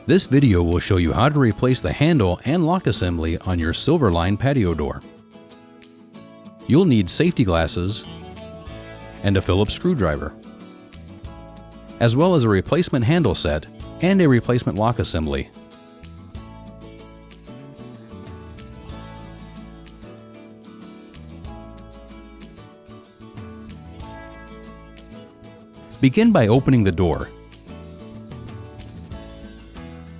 This video will show you how to replace the handle and lock assembly on your Silverline patio door. You'll need safety glasses and a Phillips screwdriver, as well as a replacement handle set and a replacement lock assembly. Begin by opening the door.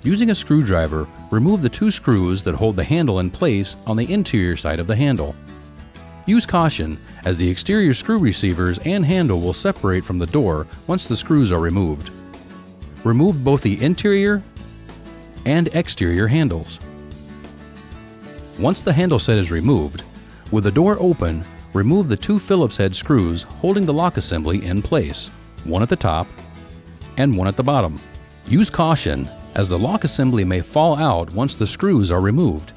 Using a screwdriver, remove the two screws that hold the handle in place on the interior side of the handle. Use caution, as the exterior screw receivers and handle will separate from the door once the screws are removed. Remove both the interior and exterior handles. Once the handle set is removed, with the door open, remove the two Phillips head screws holding the lock assembly in place, one at the top and one at the bottom. Use caution, as the lock assembly may fall out once the screws are removed.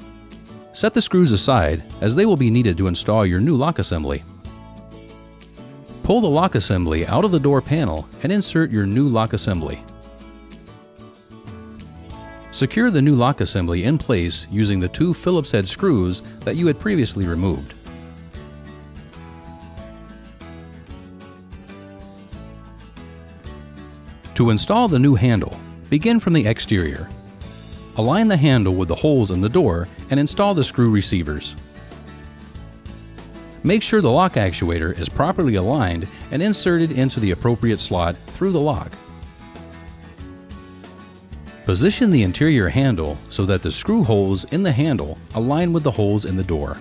Set the screws aside, as they will be needed to install your new lock assembly. Pull the lock assembly out of the door panel and insert your new lock assembly. Secure the new lock assembly in place using the two Phillips head screws that you had previously removed. To install the new handle, begin from the exterior. Align the handle with the holes in the door and install the screw receivers. Make sure the lock actuator is properly aligned and inserted into the appropriate slot through the lock. Position the interior handle so that the screw holes in the handle align with the holes in the door.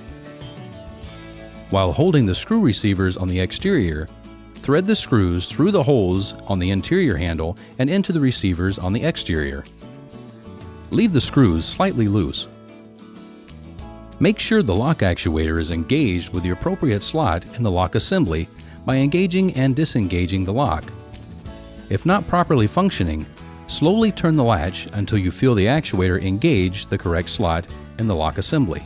While holding the screw receivers on the exterior, thread the screws through the holes on the interior handle and into the receivers on the exterior. Leave the screws slightly loose. Make sure the lock actuator is engaged with the appropriate slot in the lock assembly by engaging and disengaging the lock. If not properly functioning, slowly turn the latch until you feel the actuator engage the correct slot in the lock assembly.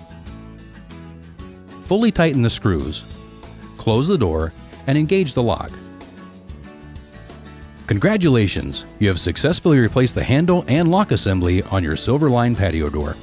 Fully tighten the screws, close the door, and engage the lock. Congratulations! You have successfully replaced the handle and lock assembly on your Silverline patio door.